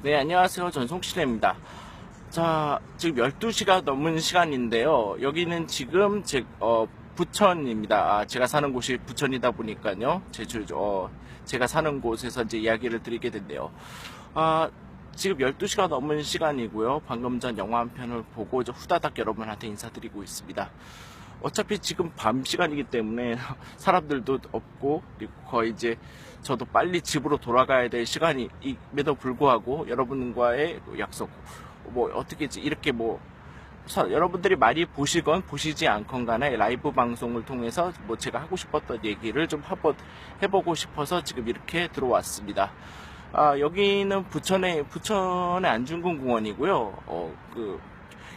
네, 안녕하세요. 전 송실래입니다. 자, 지금 12시가 넘은 시간인데요. 여기는 지금 부천입니다. 제가 사는 곳이 부천이다 보니까요. 제가 사는 곳에서 이제 이야기를 드리게 된대요. 지금 12시가 넘은 시간이고요. 방금 전 영화 한 편을 보고 이제 후다닥 여러분한테 인사드리고 있습니다. 어차피 지금 밤 시간이기 때문에 사람들도 없고, 그리고 거의 이제 저도 빨리 집으로 돌아가야 될 시간임에도 불구하고 여러분과의 약속, 어떻게 이렇게 여러분들이 많이 보시건 보시지 않건 간에 라이브 방송을 통해서 제가 하고 싶었던 얘기를 좀 한번 해보고 싶어서 지금 이렇게 들어왔습니다. 여기는 부천의 안중근 공원이고요.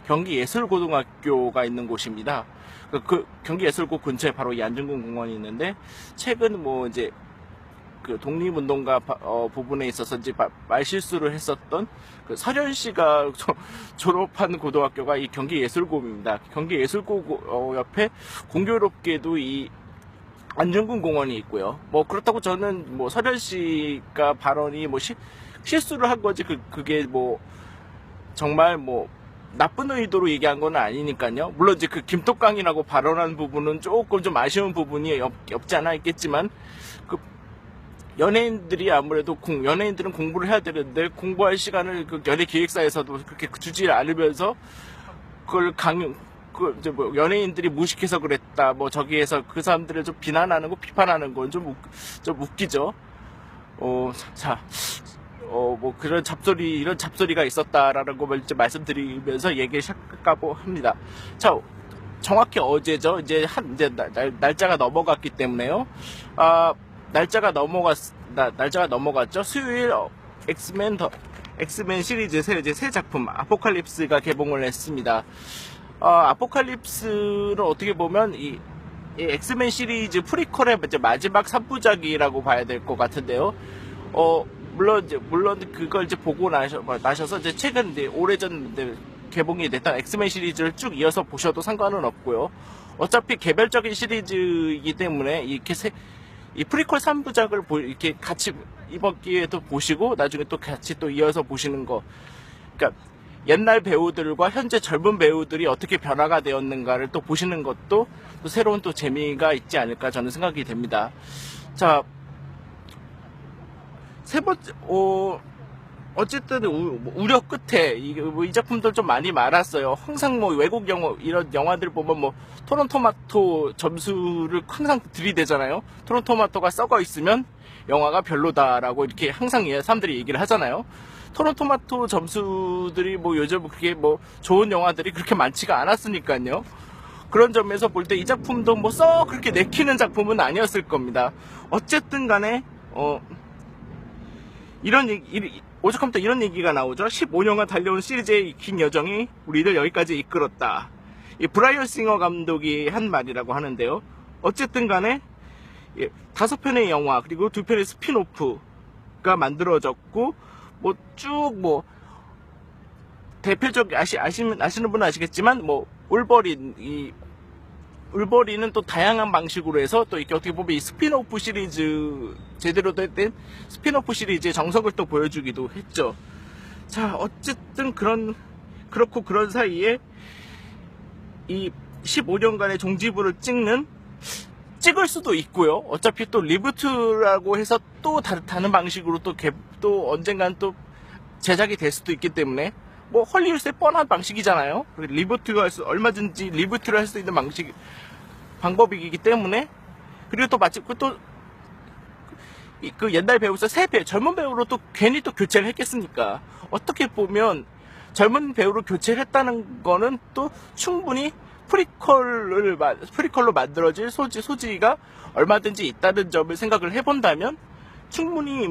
경기예술고등학교가 있는 곳입니다. 경기예술고 근처에 바로 이 안중근 공원이 있는데, 최근 이제 독립운동가 부분에 있어서 이제 말실수를 했었던 설현 씨가 졸업한 고등학교가 이 경기예술고입니다. 경기예술고 옆에 공교롭게도 이 안중근 공원이 있고요. 그렇다고 저는 설현 씨가 발언이 실수를 한 거지, 그게 정말 나쁜 의도로 얘기한 건 아니니까요. 물론 이제 김똑강이라고 발언한 부분은 조금 좀 아쉬운 부분이 없지 않아 있겠지만, 연예인들이 아무래도 연예인들은 공부를 해야 되는데, 공부할 시간을 연예 기획사에서도 그렇게 주지 않으면서 그걸 이제 연예인들이 무식해서 그랬다, 저기에서 그 사람들을 좀 비난하는 거, 비판하는 건 좀 웃기죠. 이런 잡소리가 있었다라는 걸 이제 말씀드리면서 얘기를 시작하고 합니다. 자, 정확히 어제죠. 이제 날짜가 넘어갔기 때문에요. 날짜가 넘어갔죠. 수요일 엑스맨 시리즈 새 작품 아포칼립스가 개봉을 했습니다. 아포칼립스는 어떻게 보면 이 엑스맨 시리즈 프리퀄의 이제 마지막 3부작이라고 봐야 될 것 같은데요. 물론 그걸 이제 보고 나셔서 이제 최근 오래전 개봉이 됐던 엑스맨 시리즈를 쭉 이어서 보셔도 상관은 없고요. 어차피 개별적인 시리즈이기 때문에 이 프리퀄 3부작을 이렇게 같이 이번 기회에도 보시고 나중에 또 같이 또 이어서 보시는 거. 그러니까 옛날 배우들과 현재 젊은 배우들이 어떻게 변화가 되었는가를 또 보시는 것도 또 새로운 또 재미가 있지 않을까 저는 생각이 됩니다. 자, 세 번째, 어쨌든 우려 끝에 이 작품들 좀 많이 말았어요. 항상 외국 이런 영화들 보면 토론토마토 점수를 항상 들이대잖아요. 토론토마토가 썩어 있으면 영화가 별로다라고 이렇게 항상 사람들이 얘기를 하잖아요. 토론토마토 점수들이 요즘 그렇게 좋은 영화들이 그렇게 많지가 않았으니까요. 그런 점에서 볼 때 이 작품도 썩 그렇게 내키는 작품은 아니었을 겁니다. 어쨌든 간에 오죽하면 이런 얘기가 나오죠. 15년간 달려온 시리즈의 긴 여정이 우리를 여기까지 이끌었다. 이 브라이언 싱어 감독이 한 말이라고 하는데요. 어쨌든 간에 5편의 영화 그리고 2편의 스핀오프가 만들어졌고, 대표적 아시는 분은 아시겠지만 울버린은 또 다양한 방식으로 해서 또 이렇게 어떻게 보면 이 스핀오프 시리즈, 제대로 된 스핀오프 시리즈의 정석을 또 보여주기도 했죠. 자, 어쨌든 그렇고 그런 사이에 이 15년간의 종지부를 찍을 수도 있고요. 어차피 또 리부트라고 해서 또 다른 방식으로 또 언젠간 또 제작이 될 수도 있기 때문에 헐리우드의 뻔한 방식이잖아요. 얼마든지 리부트를 할 수 있는 방법이기 때문에. 그리고 또 마치 그 옛날 배우에서 젊은 배우로 또 괜히 또 교체를 했겠습니까? 어떻게 보면 젊은 배우로 교체를 했다는 거는 또 충분히 프리퀄로 만들어질 소지가 얼마든지 있다는 점을 생각을 해본다면, 충분히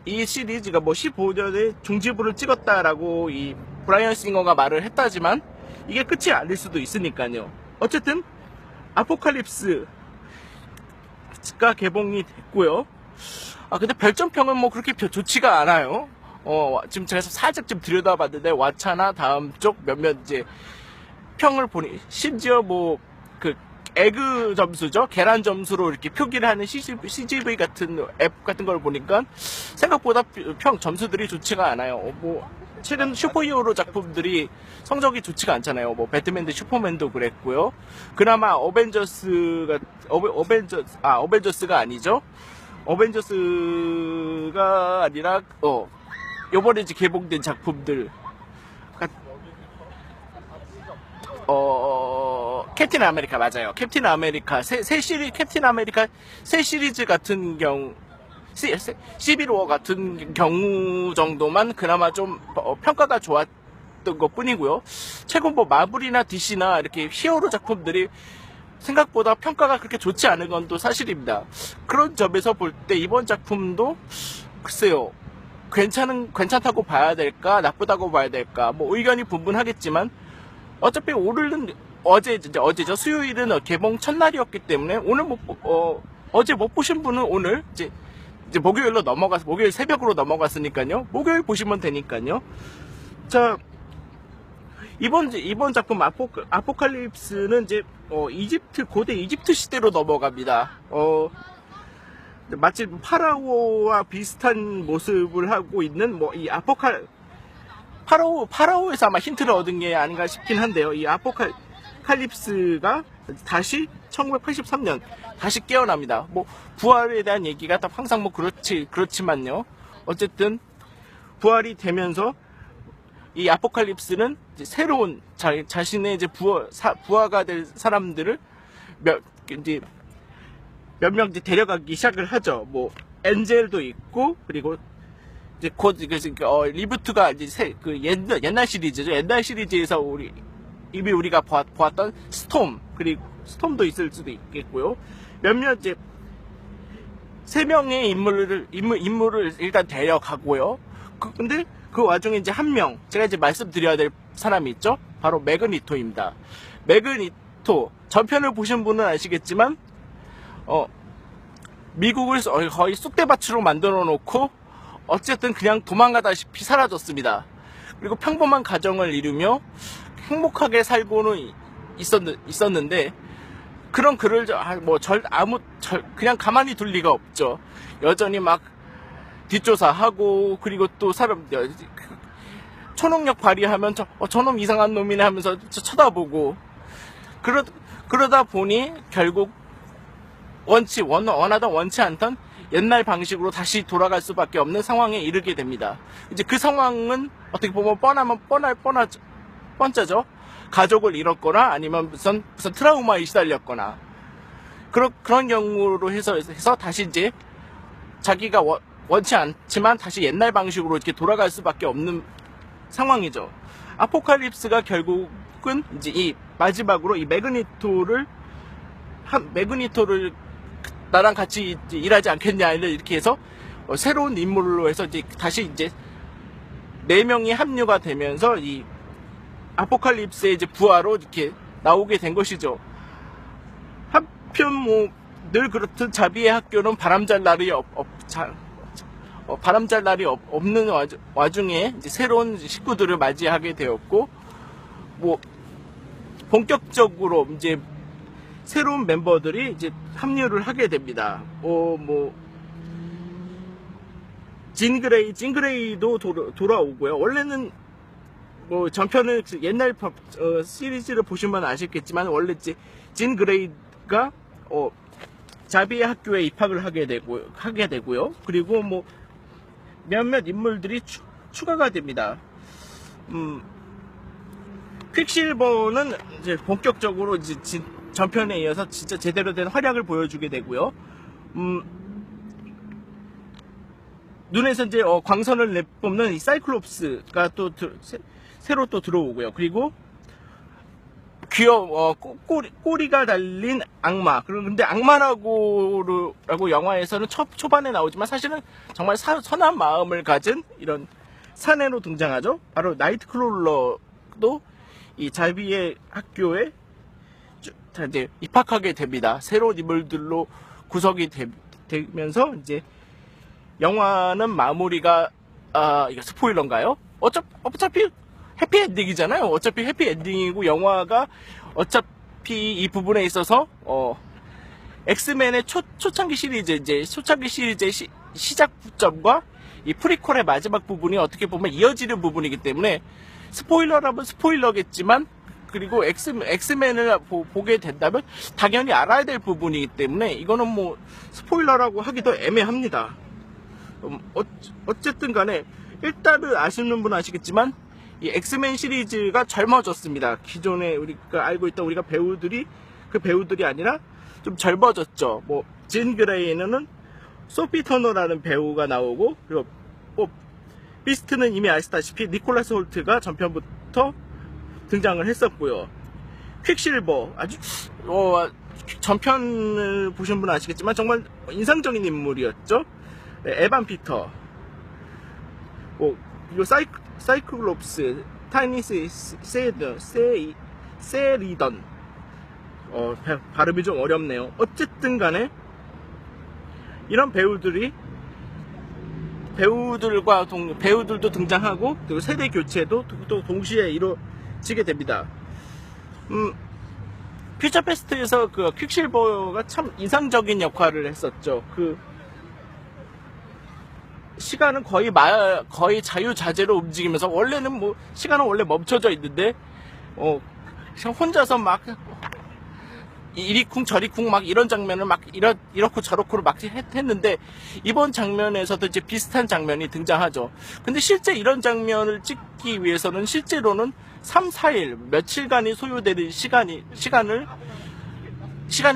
이 시리즈가 15년에 종지부를 찍었다라고 이 브라이언 싱어가 말을 했다지만 이게 끝이 아닐 수도 있으니까요. 어쨌든 아포칼립스가 개봉이 됐고요. 근데 별점평은 그렇게 좋지가 않아요. 지금 제가 살짝 좀 들여다봤는데 왓챠나 다음 쪽 몇몇 이제 평을 보니, 심지어 에그 점수죠. 계란 점수로 이렇게 표기를 하는 CGV 같은 앱 같은 걸 보니까 생각보다 점수들이 좋지가 않아요. 뭐 최근 슈퍼히어로 작품들이 성적이 좋지가 않잖아요. 뭐 배트맨 대 슈퍼맨도 그랬고요. 그나마 어벤져스가 아니죠. 어벤져스가 아니라 요번에 이제 개봉된 작품들 캡틴 아메리카 맞아요. 캡틴 아메리카 캡틴 아메리카 새 시리즈 같은 경우 시빌워 같은 경우 정도만 그나마 좀 평가가 좋았던 것 뿐이고요. 최근 뭐 마블이나 DC나 이렇게 히어로 작품들이 생각보다 평가가 그렇게 좋지 않은 건 또 사실입니다. 그런 점에서 볼 때 이번 작품도 글쎄요. 괜찮다고 봐야 될까 나쁘다고 봐야 될까 뭐 의견이 분분하겠지만 어차피 오늘은 어제죠. 수요일은 개봉 첫날이었기 때문에 오늘 어제 못 보신 분은 오늘 이제 목요일로 목요일 새벽으로 넘어갔으니까요. 목요일 보시면 되니까요. 자, 이번 작품 아포칼립스는 이제 고대 이집트 시대로 넘어갑니다. 마치 파라오와 비슷한 모습을 하고 있는 이 파라오에서 아마 힌트를 얻은 게 아닌가 싶긴 한데요. 이 아포칼립스가 다시 1983년 다시 깨어납니다. 뭐 부활에 대한 얘기가 항상 뭐 그렇지만요. 어쨌든 부활이 되면서 이 아포칼립스는 이제 새로운 자신의 이제 부하가 될 사람들을 몇 명 데려가기 시작을 하죠. 뭐 엔젤도 있고 그리고 이제 곧 리부트가 이제 옛날 시리즈죠. 옛날 시리즈에서 이미 우리가 보았던 그리고 스톰도 있을 수도 있겠고요. 몇몇 이제 3명의 인물을 일단 데려가고요. 근데 그 와중에 이제 한 명 제가 이제 말씀드려야 될 사람이 있죠. 바로 매그니토입니다. 매그니토 전편을 보신 분은 아시겠지만 미국을 거의 쑥대밭으로 만들어 놓고 어쨌든 그냥 도망가다시피 사라졌습니다. 그리고 평범한 가정을 이루며 행복하게 살고는 있었는데 그런 그를 그냥 가만히 둘 리가 없죠. 여전히 막 뒷조사하고 그리고 또 초능력 발휘하면 저놈 이상한 놈이네 하면서 쳐다보고 그러다 보니 결국 원치 않던 옛날 방식으로 다시 돌아갈 수밖에 없는 상황에 이르게 됩니다. 이제 그 상황은 어떻게 보면 뻔짜죠. 가족을 잃었거나 아니면 무슨 트라우마에 시달렸거나 그런 경우로 해서 다시 이제 자기가 원치 않지만 다시 옛날 방식으로 이렇게 돌아갈 수밖에 없는 상황이죠. 아포칼립스가 결국은 이제 이 마지막으로 이 매그니토를 나랑 같이 일하지 않겠냐 이렇게 해서 새로운 인물로 해서 다시 4명이 합류가 되면서 이 아포칼립스의 부하로 이렇게 나오게 된 것이죠. 한편 늘 그렇듯 자비의 학교는 바람잘 날이 없는 와중에 새로운 식구들을 맞이하게 되었고 본격적으로 새로운 멤버들이 합류를 하게 됩니다. 진 그레이도 돌아오고요. 원래는 전편을 옛날 시리즈를 보시면 아시겠지만 원래 진 그레이가 자비의 학교에 입학을 하게 되고요. 그리고 몇몇 인물들이 추가가 됩니다. 퀵실버는 본격적으로 전편에 이어서 진짜 제대로 된 활약을 보여주게 되고요. 눈에서 광선을 내뿜는 이 사이클롭스가 또 새로 또 들어오고요. 그리고 꼬리가 달린 악마. 그런데 악마라고 영화에서는 초반에 나오지만 사실은 정말 선한 마음을 가진 이런 사내로 등장하죠. 바로 나이트크롤러도 이 자비의 학교에 입학하게 됩니다. 새로운 인물들로 구성이 되면서 영화는 마무리가 이거 스포일러인가요? 어차피 해피엔딩이잖아요. 어차피 해피엔딩이고 영화가 어차피 이 부분에 있어서 엑스맨의 초창기 시리즈, 이제 초창기 시리즈의 시작점과 이 프리퀄의 마지막 부분이 어떻게 보면 이어지는 부분이기 때문에 스포일러라면 스포일러겠지만, 그리고 엑스맨을 보게 된다면 당연히 알아야 될 부분이기 때문에 이거는 뭐 스포일러라고 하기도 애매합니다. 어쨌든 간에 일단은 아시는 분은 아시겠지만 이 엑스맨 시리즈가 젊어졌습니다. 기존에 우리가 알고 있던 우리가 배우들이 그 배우들이 아니라 좀 젊어졌죠. 뭐 진 그레이는 소피 터너라는 배우가 나오고, 그리고 비스트는 이미 아시다시피 니콜라스 홀트가 전편부터 등장을 했었고요. 퀵실버, 아주 전편을 보신 분은 아시겠지만 정말 인상적인 인물이었죠. 에반 피터, 그리고 사이클롭스, 타이니스 세리던, 발음이 좀 어렵네요. 어쨌든 간에 이런 배우들도 등장하고, 그리고 세대 교체도 또 동시에 이루어지게 됩니다. 퓨처 페스트에서 그 퀵실버가 참 인상적인 역할을 했었죠. 그 시간은 거의 자유자재로 움직이면서, 원래는 뭐 시간은 원래 멈춰져 있는데 그냥 혼자서 막 이리쿵 저리쿵 막 이런 장면을 막 이렇고 저렇고를 막 했는데, 이번 장면에서도 이제 비슷한 장면이 등장하죠. 근데 실제 이런 장면을 찍기 위해서는 실제로는 3, 4일, 며칠간이 소요되는 시간이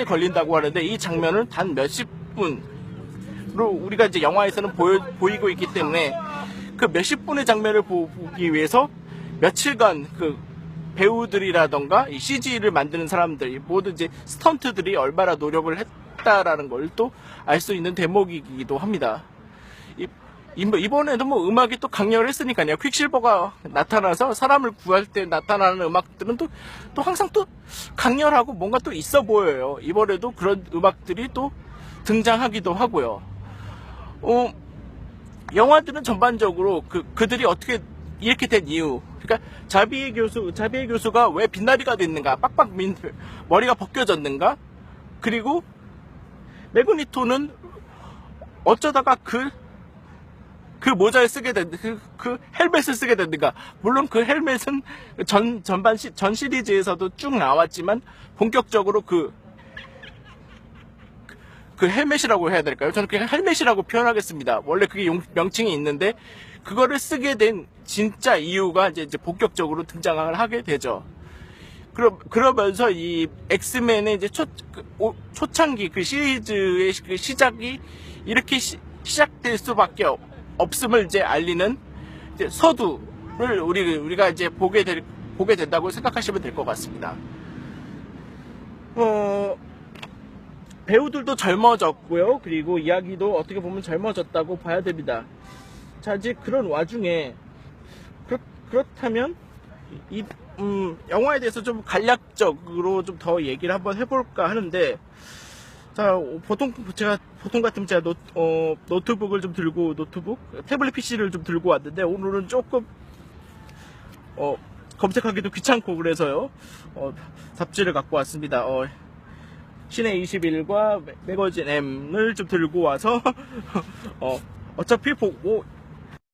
걸린다고 하는데, 이 장면은 단 몇십 분으로 우리가 이제 영화에서는 보이고 있기 때문에 그 몇십 분의 장면을 보기 위해서 며칠간 그 배우들이라던가 이 CG를 만드는 사람들, 모든 이제 스턴트들이 얼마나 노력을 했다라는 걸 또 알 수 있는 대목이기도 합니다. 이번에도 뭐 음악이 또 강렬 했으니까요. 퀵실버가 나타나서 사람을 구할 때 나타나는 음악들은 또 항상 또 강렬하고 뭔가 또 있어 보여요. 이번에도 그런 음악들이 또 등장하기도 하고요. 영화들은 전반적으로 그들이 어떻게 이렇게 된 이유, 그러니까 자비의 교수가 왜 빛나리가 됐는가, 머리가 벗겨졌는가, 그리고 매그니토는 어쩌다가 그 모자를 쓰게 됐는가, 그 헬멧을 쓰게 됐는가. 물론 그 헬멧은 전 시리즈에서도 쭉 나왔지만, 본격적으로 그 헬멧이라고 해야 될까요? 저는 그냥 헬멧이라고 표현하겠습니다. 원래 그게 명칭이 있는데, 그거를 쓰게 된 진짜 이유가 이제 본격적으로 등장을 하게 되죠. 그러면서 이 엑스맨의 이제 초창기 그 시리즈의 그 시작이 이렇게 시작될 수밖에 없음을 이제 알리는 이제 서두를 우리가 이제 보게 된다고 생각하시면 될 것 같습니다. 배우들도 젊어졌고요. 그리고 이야기도 어떻게 보면 젊어졌다고 봐야 됩니다. 자, 이제 그런 와중에 그렇다면 영화에 대해서 좀 간략적으로 좀 더 얘기를 한번 해볼까 하는데, 자, 보통 같으면 제가 태블릿 PC를 좀 들고 왔는데, 오늘은 조금 검색하기도 귀찮고 그래서요, 잡지를 갖고 왔습니다. 시내 21과 매거진 M을 좀 들고 와서 어차피